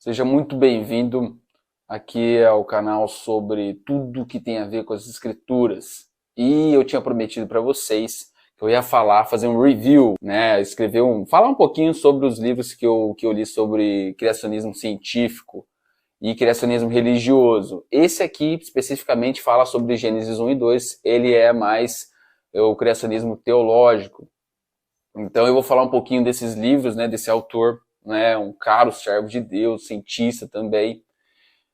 Seja muito bem-vindo aqui ao canal sobre tudo que tem a ver com as escrituras. E eu tinha prometido para vocês que eu ia fazer um review, né? Falar um pouquinho sobre os livros que eu li sobre criacionismo científico e criacionismo religioso. Esse aqui, especificamente, fala sobre Gênesis 1 e 2. Ele é mais o criacionismo teológico. Então eu vou falar um pouquinho desses livros, né, desse autor, né, um caro servo de Deus, cientista também.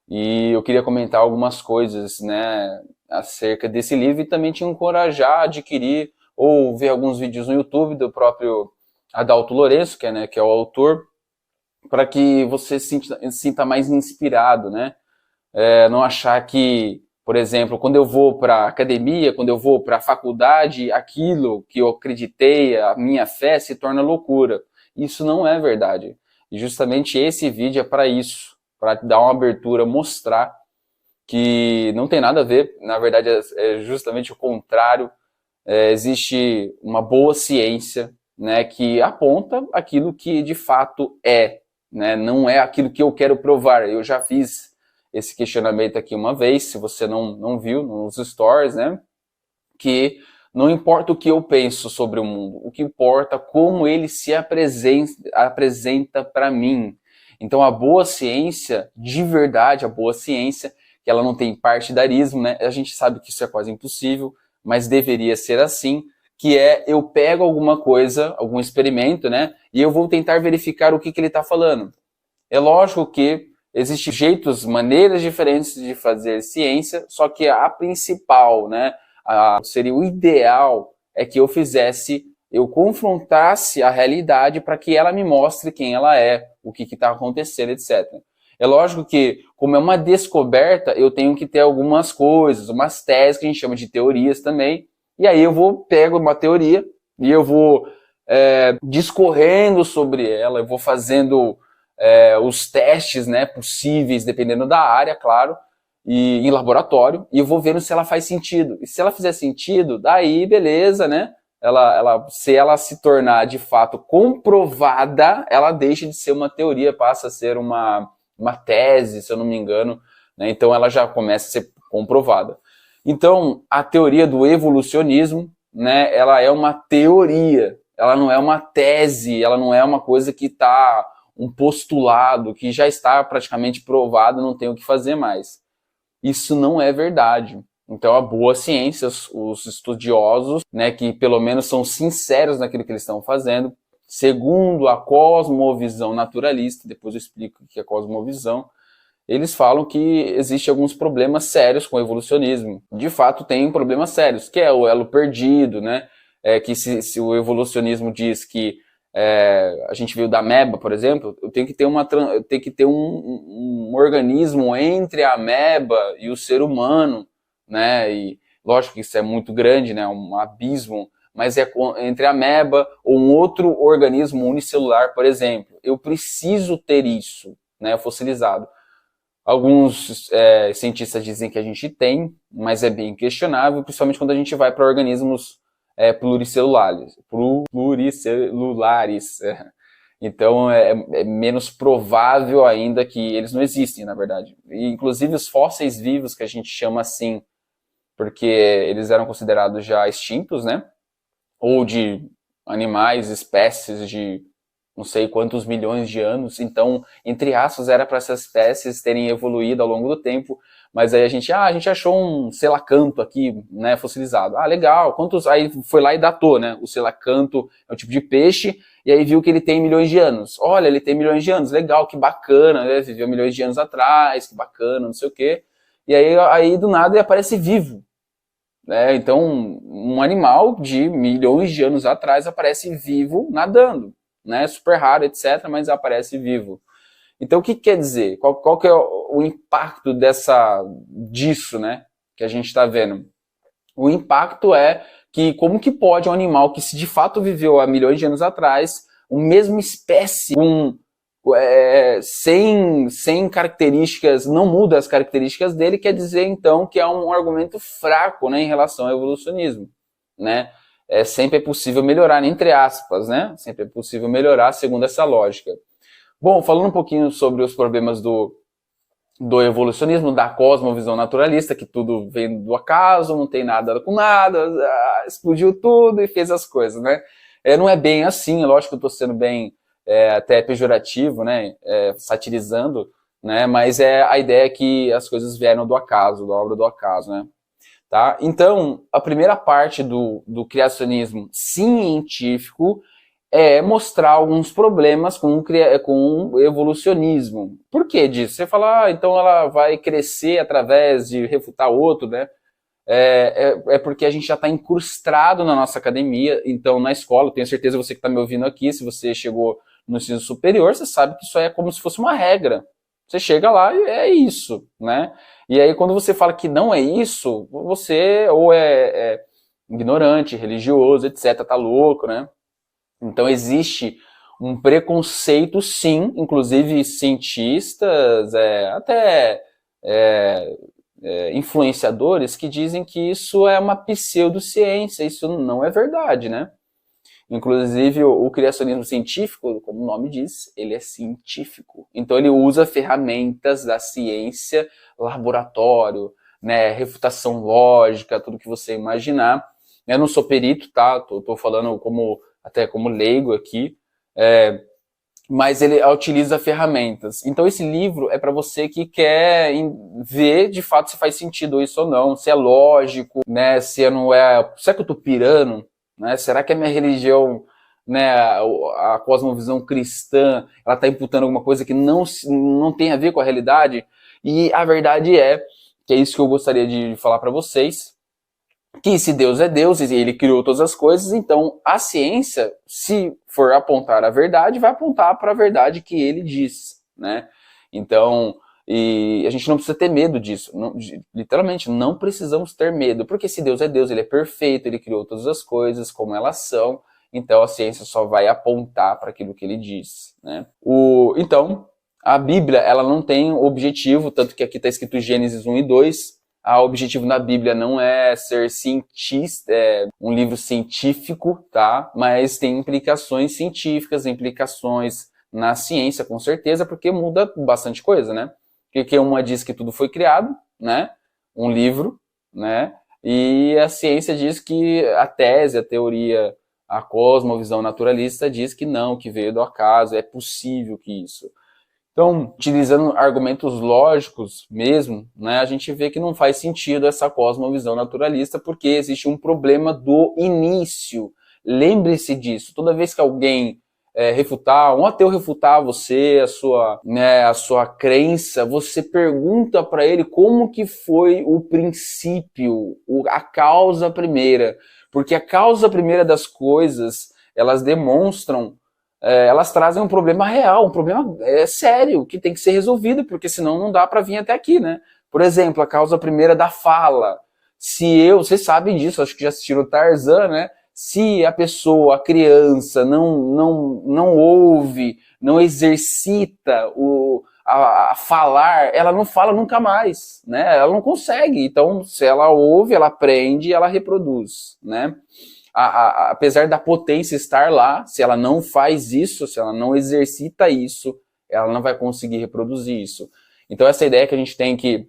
E eu queria comentar algumas coisas, né, acerca desse livro e também te encorajar a adquirir ou ver alguns vídeos no YouTube do próprio Adalto Lourenço, que é o autor, para que você se sinta mais inspirado, né? Não achar que, por exemplo, quando eu vou para academia, quando eu vou para a faculdade, aquilo que eu acreditei, a minha fé se torna loucura. Isso não é verdade. E justamente esse vídeo é para isso, para dar uma abertura, mostrar que não tem nada a ver, na verdade é justamente o contrário. Existe uma boa ciência, né, que aponta aquilo que de fato é, né, não é aquilo que eu quero provar. Eu já fiz esse questionamento aqui uma vez, se você não viu nos stories, né, que não importa o que eu penso sobre o mundo, o que importa é como ele se apresenta para mim. Então a boa ciência, de verdade, a boa ciência, que ela não tem partidarismo, né, a gente sabe que isso é quase impossível, mas deveria ser assim, que é eu pego alguma coisa, algum experimento, né, e eu vou tentar verificar o que ele está falando. É lógico que existem jeitos, maneiras diferentes de fazer ciência, só que a principal, né, seria o ideal é que eu confrontasse a realidade para que ela me mostre quem ela é, o que está acontecendo, etc. É lógico que, como é uma descoberta, eu tenho que ter algumas coisas, umas teses que a gente chama de teorias também, e aí pego uma teoria e eu vou discorrendo sobre ela, eu vou fazendo os testes, né, possíveis, dependendo da área, claro, e em laboratório, e eu vou vendo se ela faz sentido. E se ela fizer sentido, daí beleza, né? Se ela se tornar de fato comprovada, ela deixa de ser uma teoria, passa a ser uma tese, se eu não me engano, né? Então ela já começa a ser comprovada. Então a teoria do evolucionismo, né? Ela é uma teoria, ela não é uma tese, ela não é uma coisa que está um postulado que já está praticamente provado, não tem o que fazer mais. Isso não é verdade. Então a boa ciência, os estudiosos, né, que pelo menos são sinceros naquilo que eles estão fazendo, segundo a cosmovisão naturalista, depois eu explico o que é cosmovisão, eles falam que existem alguns problemas sérios com o evolucionismo. De fato, tem problemas sérios, que é o elo perdido, né? Que se o evolucionismo diz que a gente viu da ameba, por exemplo, eu tenho que ter um organismo entre a ameba e o ser humano, né? E lógico que isso é muito grande, né? Um abismo, mas é entre a ameba ou um outro organismo unicelular, por exemplo. Eu preciso ter isso, né? Fossilizado. Alguns cientistas dizem que a gente tem, mas é bem questionável, principalmente quando a gente vai para organismos pluricelulares. Então é menos provável ainda que eles não existem, na verdade. E, inclusive os fósseis vivos, que a gente chama assim, porque eles eram considerados já extintos, né? Ou de animais, espécies de não sei quantos milhões de anos, então, entre aspas, era para essas espécies terem evoluído ao longo do tempo, mas aí a gente achou um selacanto aqui, né, fossilizado. Ah, legal, aí foi lá e datou, né, o selacanto é um tipo de peixe, e aí viu que ele tem milhões de anos. Olha, ele tem milhões de anos, legal, que bacana, né, viveu milhões de anos atrás, que bacana, não sei o quê, e aí do nada ele aparece vivo. Então, um animal de milhões de anos atrás aparece vivo nadando, né? Super raro, etc., mas aparece vivo. Então, o que quer dizer? Qual que é o impacto disso, né? Que a gente está vendo? O impacto é que como que pode um animal que de fato viveu há milhões de anos atrás, uma mesma espécie, sem características, não muda as características dele, quer dizer então que é um argumento fraco, né, em relação ao evolucionismo, né? Sempre é possível melhorar, entre aspas, né? Sempre é possível melhorar segundo essa lógica. Bom, falando um pouquinho sobre os problemas do evolucionismo, da cosmovisão naturalista, que tudo vem do acaso, não tem nada com nada, explodiu tudo e fez as coisas, né? Não é bem assim, lógico que eu estou sendo bem até pejorativo, né? Satirizando, né? Mas a ideia é que as coisas vieram do acaso, da obra do acaso, né? Tá? Então, a primeira parte do criacionismo científico é mostrar alguns problemas com o evolucionismo. Por que disso? Você fala, então ela vai crescer através de refutar outro, né? Porque a gente já está incrustado na nossa academia, então na escola, tenho certeza você que está me ouvindo aqui, se você chegou no ensino superior, você sabe que isso é como se fosse uma regra. Você chega lá e é isso, né? E aí quando você fala que não é isso, você ou é ignorante, religioso, etc, tá louco, né? Então existe um preconceito, sim, inclusive cientistas, até influenciadores que dizem que isso é uma pseudociência, isso não é verdade, né? Inclusive o criacionismo científico, como o nome diz, ele é científico. Então ele usa ferramentas da ciência, laboratório, né, refutação lógica, tudo que você imaginar. Eu não sou perito, tá? Tô falando até como leigo aqui, mas ele utiliza ferramentas. Então esse livro é para você que quer ver de fato se faz sentido isso ou não, se é lógico, né? Se não é. Será que eu tô pirando? Né? Será que a minha religião, né, a cosmovisão cristã, ela está imputando alguma coisa que não tem a ver com a realidade? E a verdade que é isso que eu gostaria de falar para vocês, que se Deus é Deus e ele criou todas as coisas, então a ciência, se for apontar a verdade, vai apontar para a verdade que ele diz, né? Então, e a gente não precisa ter medo disso, literalmente, não precisamos ter medo, porque se Deus é Deus, ele é perfeito, ele criou todas as coisas como elas são, então a ciência só vai apontar para aquilo que ele diz, né? Então, a Bíblia, ela não tem objetivo, tanto que aqui está escrito Gênesis 1 e 2, o objetivo na Bíblia não é ser cientista, um livro científico, tá? Mas tem implicações científicas, implicações na ciência, com certeza, porque muda bastante coisa, né? Porque uma diz que tudo foi criado, né? Um livro, né? E a ciência diz que a tese, a teoria, a cosmovisão naturalista diz que não, que veio do acaso, é possível que isso. Então, utilizando argumentos lógicos mesmo, né, a gente vê que não faz sentido essa cosmovisão naturalista porque existe um problema do início. Lembre-se disso. Toda vez que alguém um ateu refutar você, a sua crença, você pergunta para ele como que foi o princípio, a causa primeira. Porque a causa primeira das coisas, elas demonstram elas trazem um problema real, um problema sério, que tem que ser resolvido, porque senão não dá para vir até aqui, né? Por exemplo, a causa primeira da fala. Vocês sabem disso, acho que já assistiram Tarzan, né? Se a pessoa, a criança, não ouve, não exercita a falar, ela não fala nunca mais, né? Ela não consegue. Então, se ela ouve, ela aprende e ela reproduz, né? Apesar da potência estar lá, se ela não faz isso, se ela não exercita isso, ela não vai conseguir reproduzir isso. Então essa ideia que a gente tem que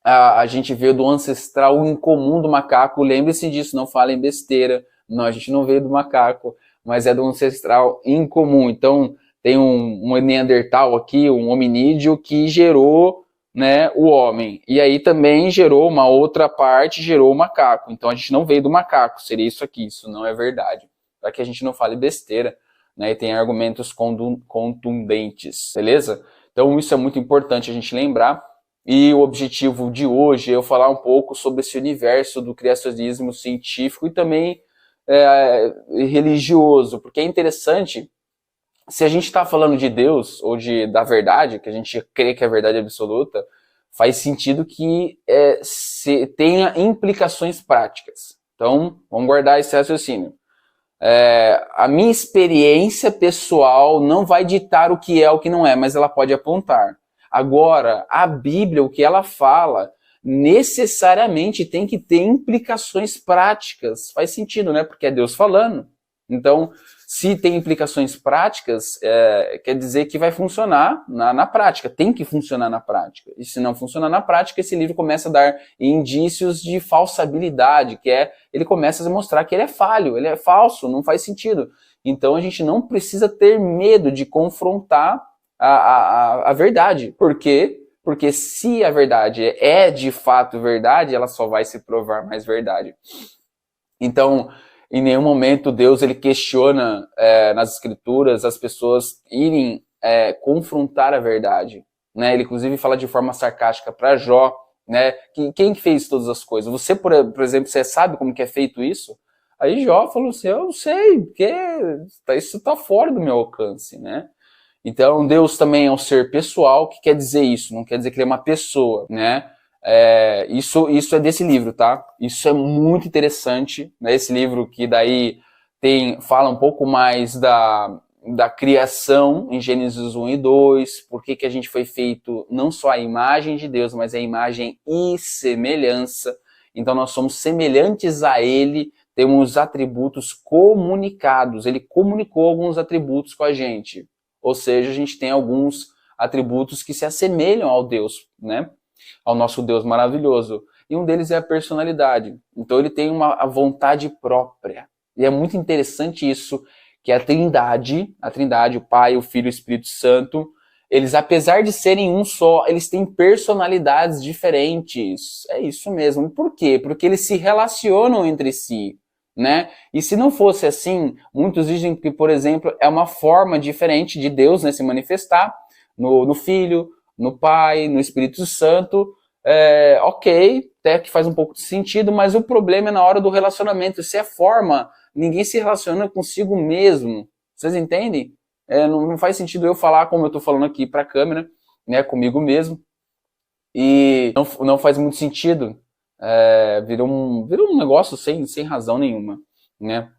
a gente veio do ancestral incomum do macaco, lembre-se disso, não falem besteira, não, a gente não veio do macaco, mas é do ancestral incomum. Então tem um Neandertal aqui, um hominídeo que gerou, né, o homem. E aí também gerou uma outra parte, gerou o macaco. Então a gente não veio do macaco, seria isso aqui, isso não é verdade. Para que a gente não fale besteira, né, e tem argumentos contundentes, beleza? Então isso é muito importante a gente lembrar. E o objetivo de hoje é eu falar um pouco sobre esse universo do criacionismo científico e também religioso, porque é interessante. Se a gente está falando de Deus ou da verdade, que a gente crê que é a verdade absoluta, faz sentido que tenha implicações práticas. Então, vamos guardar esse raciocínio. A minha experiência pessoal não vai ditar o que é ou o que não é, mas ela pode apontar. Agora, a Bíblia, o que ela fala, necessariamente tem que ter implicações práticas. Faz sentido, né? Porque é Deus falando. Então, se tem implicações práticas, quer dizer que vai funcionar na prática, tem que funcionar na prática. E se não funcionar na prática, esse livro começa a dar indícios de falsabilidade, ele começa a mostrar que ele é falho, ele é falso, não faz sentido. Então a gente não precisa ter medo de confrontar a verdade. Por quê? Porque se a verdade é de fato verdade, ela só vai se provar mais verdade. Então, em nenhum momento Deus ele questiona nas escrituras as pessoas irem confrontar a verdade. Né? Ele inclusive fala de forma sarcástica para Jó, né? Quem fez todas as coisas? Você, por exemplo, você sabe como que é feito isso? Aí Jó falou assim, eu não sei, porque isso está fora do meu alcance, né? Então Deus também é um ser pessoal. O que quer dizer isso? Não quer dizer que ele é uma pessoa, né? Isso é desse livro, tá? Isso é muito interessante, né? Esse livro que daí fala um pouco mais da criação em Gênesis 1 e 2, por que a gente foi feito não só a imagem de Deus, mas a imagem e semelhança. Então nós somos semelhantes a Ele, temos atributos comunicados, Ele comunicou alguns atributos com a gente. Ou seja, a gente tem alguns atributos que se assemelham ao Deus, né? Ao nosso Deus maravilhoso. E um deles é a personalidade. Então ele tem a vontade própria. E é muito interessante isso, que a Trindade, o Pai, o Filho e o Espírito Santo, eles, apesar de serem um só, eles têm personalidades diferentes. É isso mesmo. Por quê? Porque eles se relacionam entre si. Né? E se não fosse assim, muitos dizem que, por exemplo, é uma forma diferente de Deus, né, se manifestar no Filho, no Pai, no Espírito Santo. Ok, até que faz um pouco de sentido, mas o problema é na hora do relacionamento. Se é forma, ninguém se relaciona consigo mesmo. Vocês entendem? Não faz sentido eu falar como eu estou falando aqui para a câmera, né, comigo mesmo. E não faz muito sentido. Virou um negócio sem razão nenhuma, né?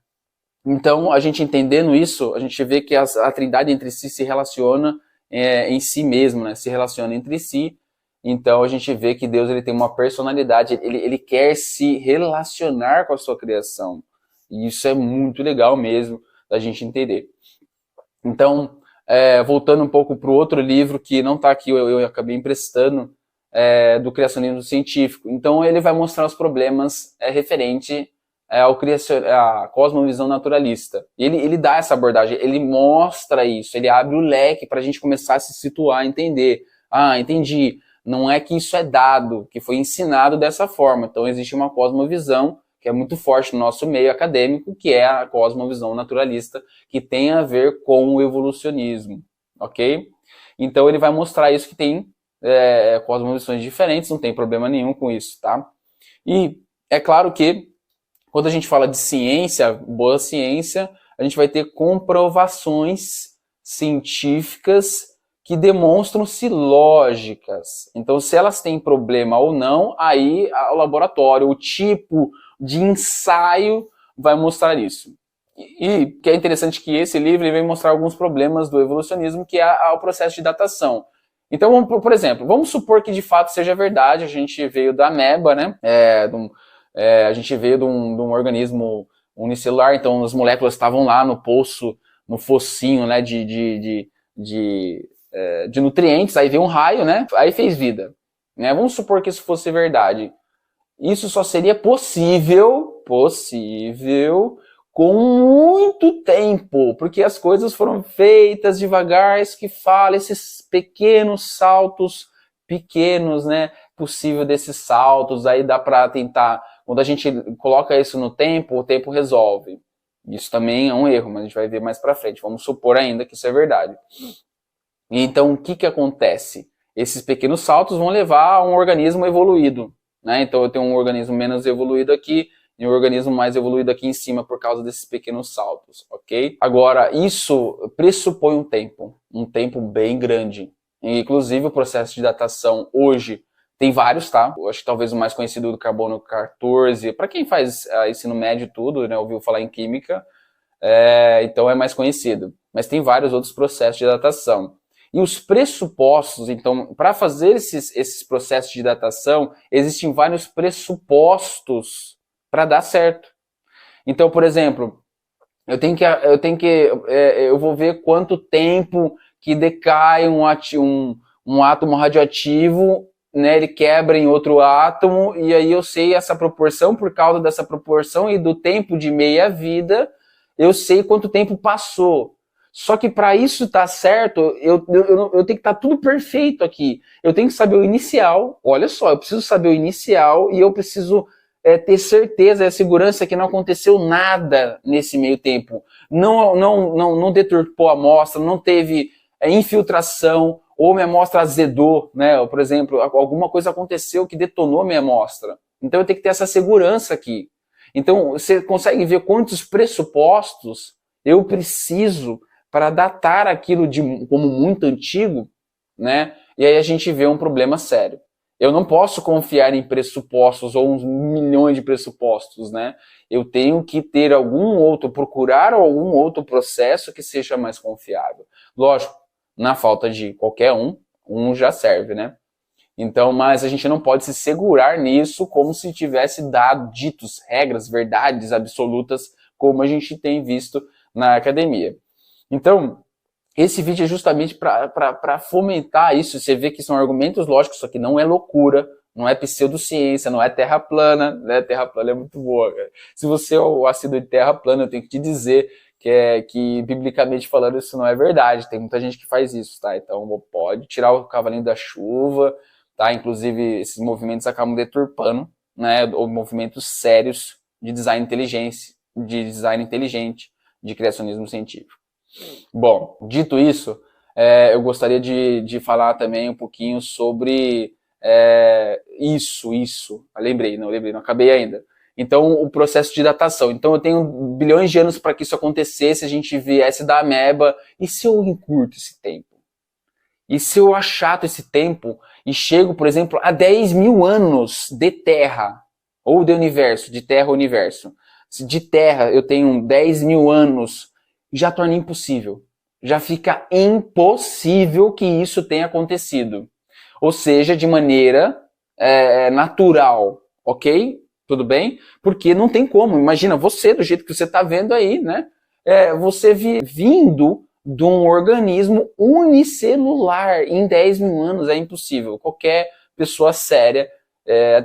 Então, a gente entendendo isso, a gente vê que a Trindade entre si se relaciona em si mesmo, né? Se relaciona entre si. Então, a gente vê que Deus ele tem uma personalidade, ele quer se relacionar com a sua criação. E isso é muito legal mesmo da gente entender. Então, voltando um pouco para o outro livro que não está aqui, eu acabei emprestando, do criacionismo científico. Então ele vai mostrar os problemas referente à cosmovisão naturalista. Ele dá essa abordagem, ele mostra isso, ele abre o leque para a gente começar a se situar, entender. Entendi. Não é que isso é dado, que foi ensinado dessa forma. Então existe uma cosmovisão que é muito forte no nosso meio acadêmico, que é a cosmovisão naturalista, que tem a ver com o evolucionismo, ok? Então ele vai mostrar isso, que tem cosmovisões diferentes, não tem problema nenhum com isso, tá? E é claro que quando a gente fala de ciência, boa ciência, a gente vai ter comprovações científicas que demonstram-se lógicas. Então, se elas têm problema ou não, aí o laboratório, o tipo de ensaio vai mostrar isso. E que é interessante que esse livro ele vem mostrar alguns problemas do evolucionismo, que é o processo de datação. Então, por exemplo, vamos supor que de fato seja verdade, a gente veio da ameba, né? A gente veio de um organismo unicelular, então as moléculas estavam lá no poço, no focinho, né, de nutrientes, aí veio um raio, né? Aí fez vida. Né? Vamos supor que isso fosse verdade. Isso só seria possível com muito tempo, porque as coisas foram feitas devagar, isso que fala, esses pequenos saltos, pequenos, né, possível desses saltos, aí dá para tentar, quando a gente coloca isso no tempo, o tempo resolve. Isso também é um erro, mas a gente vai ver mais para frente, vamos supor ainda que isso é verdade. Então, o que acontece? Esses pequenos saltos vão levar a um organismo evoluído, né? Então, eu tenho um organismo menos evoluído aqui, e um organismo mais evoluído aqui em cima por causa desses pequenos saltos, ok? Agora, isso pressupõe um tempo bem grande. E, inclusive, o processo de datação hoje tem vários, tá? Eu acho que talvez o mais conhecido do carbono 14, para quem faz ensino médio e tudo, né, ouviu falar em química, então é mais conhecido. Mas tem vários outros processos de datação. E os pressupostos, então, para fazer esses processos de datação, existem vários pressupostos para dar certo. Então, por exemplo, Eu vou ver quanto tempo que decai um átomo radioativo, né, ele quebra em outro átomo, e aí eu sei essa proporção, por causa dessa proporção e do tempo de meia-vida, eu sei quanto tempo passou. Só que para isso estar certo, eu tenho que estar tudo perfeito aqui. Eu tenho que saber o inicial, olha só, eu preciso saber o inicial e eu preciso ter certeza e segurança que não aconteceu nada nesse meio tempo. Não deturpou a amostra, não teve infiltração, ou minha amostra azedou, né? Ou, por exemplo, alguma coisa aconteceu que detonou minha amostra. Então eu tenho que ter essa segurança aqui. Então você consegue ver quantos pressupostos eu preciso para datar aquilo como muito antigo, né? E aí a gente vê um problema sério. Eu não posso confiar em pressupostos ou uns milhões de pressupostos, né? Eu tenho que ter procurar algum outro processo que seja mais confiável. Lógico, na falta de qualquer um já serve, né? Então, mas a gente não pode se segurar nisso como se tivesse ditos regras, verdades absolutas, como a gente tem visto na academia. Então, esse vídeo é justamente para fomentar isso. Você vê que são argumentos lógicos, só que não é loucura, não é pseudociência, não é terra plana, né? Terra plana é muito boa, cara. Se você é o assíduo de terra plana, eu tenho que te dizer que biblicamente falando, isso não é verdade. Tem muita gente que faz isso, tá? Então pode tirar o cavalinho da chuva, tá? Inclusive, esses movimentos acabam deturpando, né? Ou movimentos sérios de design inteligente, de criacionismo científico. Bom, dito isso, eu gostaria de falar também um pouquinho sobre isso. Lembrei, não acabei ainda. Então, o processo de datação. Então, eu tenho bilhões de anos para que isso acontecesse, a gente viesse da ameba. E se eu encurto esse tempo? E se eu achato esse tempo e chego, por exemplo, a 10 mil anos de Terra, ou de universo, de Terra ao universo. Se de Terra eu tenho 10 mil anos, já torna impossível. Já fica impossível que isso tenha acontecido. Ou seja, de maneira natural, ok? Tudo bem? Porque não tem como. Imagina você, do jeito que você está vendo aí, né? Você vindo de um organismo unicelular em 10 mil anos é impossível. Qualquer pessoa séria,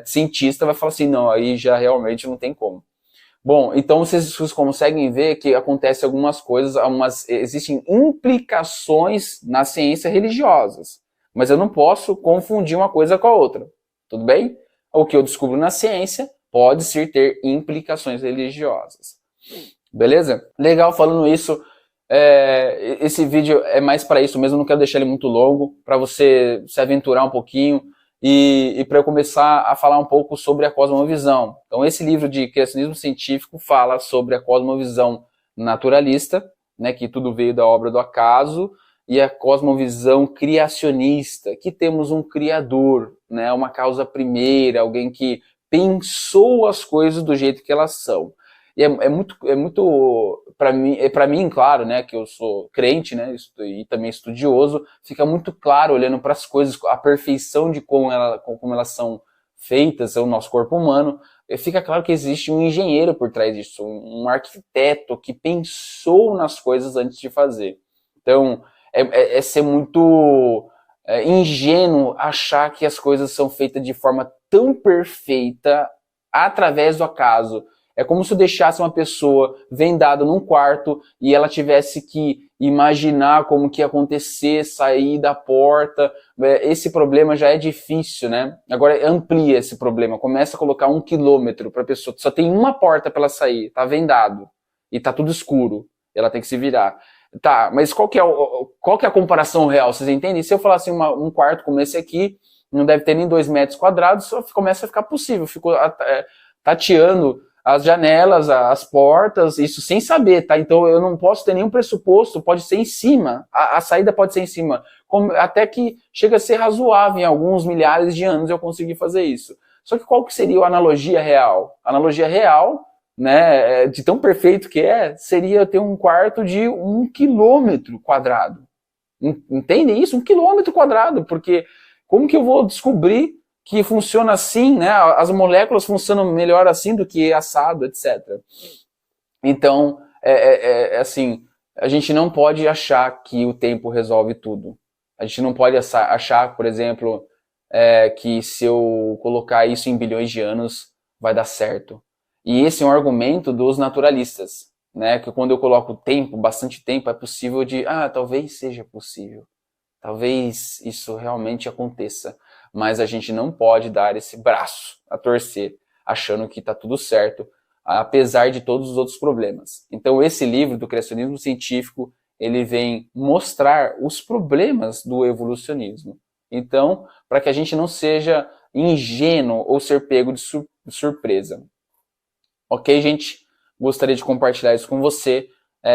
cientista, vai falar assim, não, aí já realmente não tem como. Bom, então vocês conseguem ver que acontecem algumas coisas, existem implicações na ciência religiosas, mas eu não posso confundir uma coisa com a outra, tudo bem? O que eu descubro na ciência pode sim ter implicações religiosas, beleza? Legal, falando isso, esse vídeo é mais para isso mesmo, não quero deixar ele muito longo, para você se aventurar um pouquinho, e para eu começar a falar um pouco sobre a cosmovisão. Então, esse livro de criacionismo científico fala sobre a cosmovisão naturalista, né, que tudo veio da obra do acaso, e a cosmovisão criacionista, que temos um criador, né, uma causa primeira, alguém que pensou as coisas do jeito que elas são. E é muito para mim, claro, né, que eu sou crente, né, e também estudioso, fica muito claro olhando para as coisas, a perfeição de como elas são feitas, o nosso corpo humano, fica claro que existe um engenheiro por trás disso, um arquiteto que pensou nas coisas antes de fazer. Então, é ser muito ingênuo achar que as coisas são feitas de forma tão perfeita através do acaso. É como se eu deixasse uma pessoa vendada num quarto e ela tivesse que imaginar como que ia acontecer, sair da porta. Esse problema já é difícil, né? Agora amplia esse problema, começa a colocar 1 quilômetro para a pessoa. Só tem uma porta para ela sair, tá vendado e tá tudo escuro. Ela tem que se virar. Tá, mas qual que é a comparação real? Vocês entendem? Se eu falar assim, um quarto como esse aqui, não deve ter nem 2 metros quadrados, só começa a ficar possível. Fico tateando as janelas, as portas, isso sem saber, tá? Então eu não posso ter nenhum pressuposto, pode ser em cima, a saída pode ser em cima, até que chega a ser razoável, em alguns milhares de anos eu consegui fazer isso. Só que qual que seria a analogia real? A analogia real, né, de tão perfeito que seria ter um quarto de 1 quilômetro quadrado. Entendem isso? 1 quilômetro quadrado, porque como que eu vou descobrir que funciona assim, né? As moléculas funcionam melhor assim do que assado, etc. Então, assim, a gente não pode achar que o tempo resolve tudo. A gente não pode achar, por exemplo, que se eu colocar isso em bilhões de anos, vai dar certo. E esse é um argumento dos naturalistas, né? Que quando eu coloco tempo, bastante tempo, é possível talvez seja possível. Talvez isso realmente aconteça. Mas a gente não pode dar esse braço a torcer, achando que está tudo certo, apesar de todos os outros problemas. Então esse livro do criacionismo científico, ele vem mostrar os problemas do evolucionismo. Então, para que a gente não seja ingênuo ou ser pego de surpresa. Ok, gente? Gostaria de compartilhar isso com você.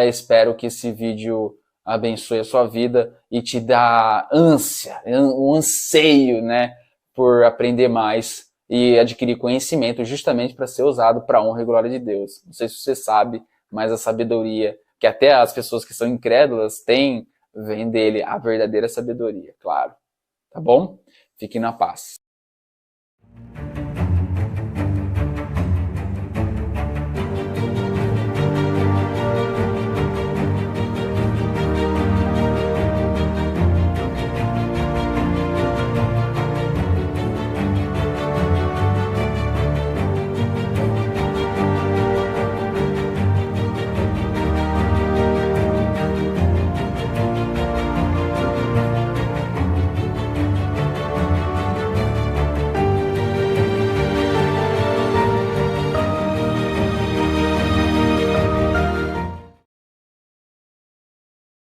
Espero que esse vídeo abençoe a sua vida e te dá ânsia, um anseio, né, por aprender mais e adquirir conhecimento justamente para ser usado para a honra e glória de Deus. Não sei se você sabe, mas a sabedoria, que até as pessoas que são incrédulas têm, vem dele a verdadeira sabedoria, claro. Tá bom? Fique na paz.